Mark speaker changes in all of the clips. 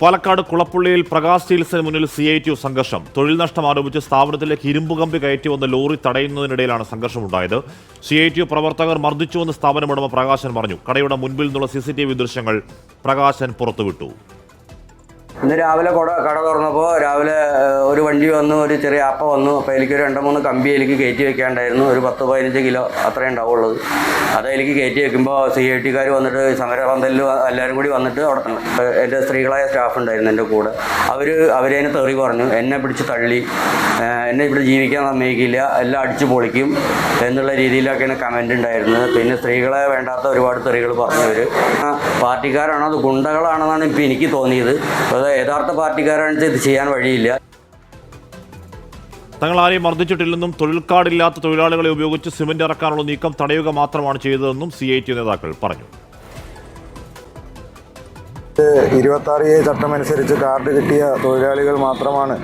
Speaker 1: പാലക്കാട് കുളപ്പുള്ളിയിൽ പ്രകാശ് സ്റ്റീൽസിന് മുന്നിൽ CITU സംഘർഷം. തൊഴിൽ നഷ്ടം ആരോപിച്ച് സ്ഥാപനത്തിലേക്ക് ഇരുമ്പ് കമ്പി കയറ്റി വന്ന ലോറി തടയുന്നതിനിടയിലാണ് സംഘർഷമുണ്ടായത്. CITU പ്രവർത്തകർ മർദ്ദിച്ചുവെന്ന് സ്ഥാപനമുടമ പ്രകാശൻ പറഞ്ഞു. കടയുടെ മുൻപിൽ നിന്നുള്ള CCTV ദൃശ്യങ്ങൾ പ്രകാശൻ പുറത്തുവിട്ടു.
Speaker 2: ഇന്ന് രാവിലെ കട തുറന്നപ്പോൾ രാവിലെ ഒരു വണ്ടി വന്നു, ഒരു ചെറിയ ആപ്പ വന്നു. അപ്പോൾ എനിക്കൊരു 2-3 കമ്പി എനിക്ക് കയറ്റി വെക്കാണ്ടായിരുന്നു. ഒരു 10-15 കിലോ അത്രേ ഉണ്ടാവുള്ളത്. അത് എനിക്ക് കയറ്റി വെക്കുമ്പോൾ CITക്കാർ വന്നിട്ട് സമരപന്തലിൽ എല്ലാവരും കൂടി വന്നിട്ട് അവിടെ എൻ്റെ സ്ത്രീകളായ സ്റ്റാഫ് ഉണ്ടായിരുന്നു എൻ്റെ കൂടെ. അവരതിനെ തെറി പറഞ്ഞു, എന്നെ പിടിച്ച് തള്ളി, എന്നെ ഇവിടെ ജീവിക്കാൻ സമ്മതിക്കില്ല, എല്ലാം അടിച്ചു പൊളിക്കും എന്നുള്ള രീതിയിലൊക്കെയാണ് കമൻ്റ് ഉണ്ടായിരുന്നത്. പിന്നെ സ്ത്രീകളെ വേണ്ടാത്ത ഒരുപാട് തെറികൾ പറഞ്ഞവർ പാർട്ടിക്കാരാണോ അത് ഗുണ്ടകളാണെന്നാണ് ഇപ്പോൾ എനിക്ക് തോന്നിയത്. അത് യഥാർത്ഥ പാർട്ടിക്കാരാണെന്ന് ഇത് ചെയ്യാൻ വഴിയില്ല.
Speaker 1: തങ്ങൾ ആരെയും മർദ്ദിച്ചിട്ടില്ലെന്നും തൊഴിൽ കാർഡില്ലാത്ത തൊഴിലാളികളെ ഉപയോഗിച്ച് സിമന്റ് ഇറക്കാനുള്ള നീക്കം തടയുക മാത്രമാണ് ചെയ്തതെന്നും CITU നേതാക്കൾ പറഞ്ഞു.
Speaker 3: 26A ചട്ടമനുസരിച്ച് കാർഡ് കിട്ടിയ തൊഴിലാളികൾ മാത്രമാണ്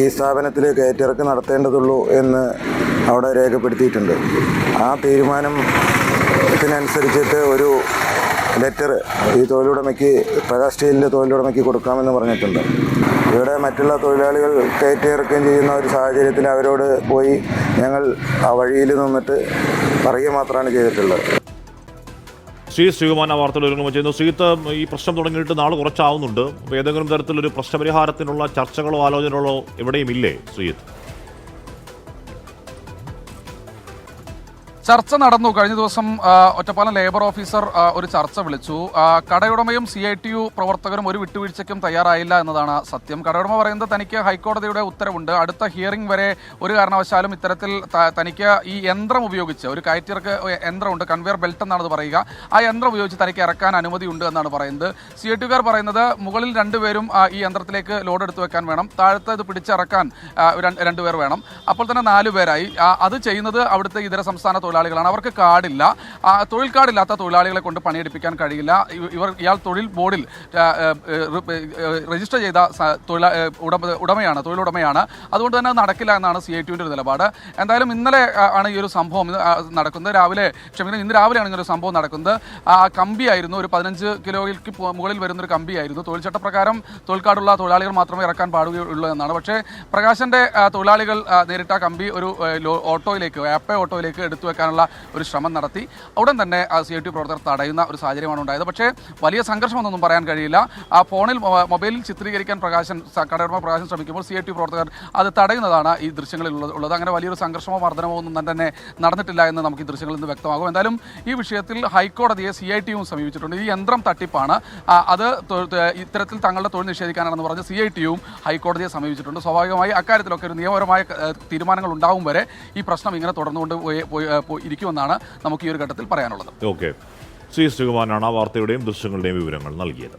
Speaker 3: ഈ സ്ഥാപനത്തിൽ കയറ്റിറക്ക് നടത്തേണ്ടതുള്ളൂ എന്ന് അവിടെ രേഖപ്പെടുത്തിയിട്ടുണ്ട്. ആ തീരുമാനത്തിനനുസരിച്ചിട്ട് ഒരു ലെറ്റർ ഈ തൊഴിലുടമയ്ക്ക്, പ്രകാശ് സ്റ്റീലിൻ്റെ തൊഴിലുടമയ്ക്ക് കൊടുക്കാമെന്ന് പറഞ്ഞിട്ടുണ്ട്. ഇവിടെ മറ്റുള്ള തൊഴിലാളികൾ കയറ്റിയിറക്കുകയും ചെയ്യുന്ന ഒരു സാഹചര്യത്തിൽ അവരോട് പോയി ഞങ്ങൾ ആ വഴിയിൽ നിന്നിട്ട് പറയുക മാത്രമാണ് ചെയ്തിട്ടുള്ളത്.
Speaker 1: ശ്രീകുമാർ വാർത്തകൾ ഒരുങ്ങുമ്പോൾ ചെയ്യുന്നു. ശ്രീത്ത്, ഈ പ്രശ്നം തുടങ്ങിയിട്ട് നാൾ കുറച്ചാവുന്നുണ്ട്. ഏതെങ്കിലും തരത്തിലൊരു പ്രശ്നപരിഹാരത്തിനുള്ള ചർച്ചകളോ ആലോചനകളോ എവിടെയും ഇല്ലേ ശ്രീത്ത്?
Speaker 4: ചർച്ച നടന്നു. കഴിഞ്ഞ ദിവസം ഒറ്റപ്പാലം ലേബർ ഓഫീസർ ഒരു ചർച്ച വിളിച്ചു. കടയുടമയും CITU പ്രവർത്തകരും ഒരു വിട്ടുവീഴ്ചയ്ക്കും തയ്യാറായില്ല എന്നതാണ് സത്യം. കടയുടമ പറയുന്നത് തനിക്ക് ഹൈക്കോടതിയുടെ ഉത്തരവുണ്ട്, അടുത്ത ഹിയറിംഗ് വരെ ഒരു കാരണവശാലും ഇത്തരത്തിൽ തനിക്ക് ഈ യന്ത്രം ഉപയോഗിച്ച്, ഒരു കയറ്റിറക്ക് യന്ത്രമുണ്ട്, കൺവെയർ ബെൽറ്റ് എന്നാണ് അത് പറയുക, ആ യന്ത്രം ഉപയോഗിച്ച് തനിക്ക് ഇറക്കാൻ അനുമതിയുണ്ട് എന്നാണ് പറയുന്നത്. CITUകാർ പറയുന്നത് മുകളിൽ 2 പേരും ഈ യന്ത്രത്തിലേക്ക് ലോഡ് എടുത്ത് വെക്കാൻ വേണം, താഴത്തെ ഇത് പിടിച്ചിറക്കാൻ 2 പേർ വേണം. അപ്പോൾ തന്നെ 4 പേരായി. അത് ചെയ്യുന്നത് അവിടുത്തെ ഇതര സംസ്ഥാന തൊഴിലാളികളാണ്. അവർക്ക് കാർഡില്ല. തൊഴിൽ കാർഡില്ലാത്ത തൊഴിലാളികളെ കൊണ്ട് പണിയെടുപ്പിക്കാൻ കഴിയില്ല. ഇയാൾ തൊഴിൽ ബോർഡിൽ രജിസ്റ്റർ ചെയ്ത ഉടമയാണ്, തൊഴിലുടമയാണ്. അതുകൊണ്ട് തന്നെ അത് നടക്കില്ല എന്നാണ് CITUവിൻ്റെ ഒരു നിലപാട്. എന്തായാലും ഇന്നലെ ആണ് ഈ ഒരു സംഭവം നടക്കുന്നത്. ഇന്ന് രാവിലെയാണ് ഇങ്ങനൊരു സംഭവം നടക്കുന്നത്. കമ്പിയായിരുന്നു, ഒരു 15 കിലോയ്ക്ക് മുകളിൽ വരുന്നൊരു കമ്പിയായിരുന്നു. തൊഴിൽ ചട്ടപ്രകാരം തൊഴിൽ കാർഡുള്ള തൊഴിലാളികൾ മാത്രമേ ഇറക്കാൻ പാടുകയുള്ളൂ എന്നാണ്. പക്ഷേ പ്രകാശൻ്റെ തൊഴിലാളികൾ നേരിട്ട കമ്പി ഒരു ഓട്ടോയിലേക്ക്, ആപ്പ ഓട്ടോയിലേക്ക് എടുത്തു വെക്കാനുള്ള ഒരു ശ്രമം നടത്തി. ഉടൻ തന്നെ CITU പ്രവർത്തകർ തടയുന്ന ഒരു സാഹചര്യമാണ് ഉണ്ടായത്. പക്ഷേ വലിയ സംഘർഷമൊന്നും പറയാൻ കഴിയില്ല. ആ ഫോണിൽ, മൊബൈലിൽ ചിത്രീകരിക്കാൻ കടയുടമ പ്രകാശൻ ശ്രമിക്കുമ്പോൾ CITU പ്രവർത്തകർ അത് തടയുന്നതാണ് ഈ ദൃശ്യങ്ങളിൽ ഉള്ളത്. അങ്ങനെ വലിയൊരു സംഘർഷമോ മർദ്ദനമോ ഒന്നും തന്നെ നടന്നിട്ടില്ല എന്ന് നമുക്ക് ഈ ദൃശ്യങ്ങളിൽ നിന്ന് വ്യക്തമാകും. എന്തായാലും ഈ വിഷയത്തിൽ ഹൈക്കോടതിയെ CITUവും സമീപിച്ചിട്ടുണ്ട്. ഈ യന്ത്രം തട്ടിപ്പാണ്, അത് ഇത്തരത്തിൽ തങ്ങളുടെ തൊഴിൽ നിഷേധിക്കാനാണെന്ന് പറഞ്ഞ് CITUവും ഹൈക്കോടതിയെ സമീപിച്ചിട്ടുണ്ട്. സ്വാഭാവികമായി അക്കാര്യത്തിലൊക്കെ ഒരു നിയമപരമായ തീരുമാനങ്ങൾ ഉണ്ടാവും വരെ ഈ പ്രശ്നം ഇങ്ങനെ തുടർന്നുകൊണ്ട് ഇരിക്കുമെന്നാണ് നമുക്ക് ഈ ഒരു ഘട്ടത്തിൽ പറയാനുള്ളത്.
Speaker 1: ഓക്കെ, ശ്രീകുമാറാണ് ആ വാർത്തയുടെയും ദൃശ്യങ്ങളുടെയും വിവരങ്ങൾ നൽകിയത്.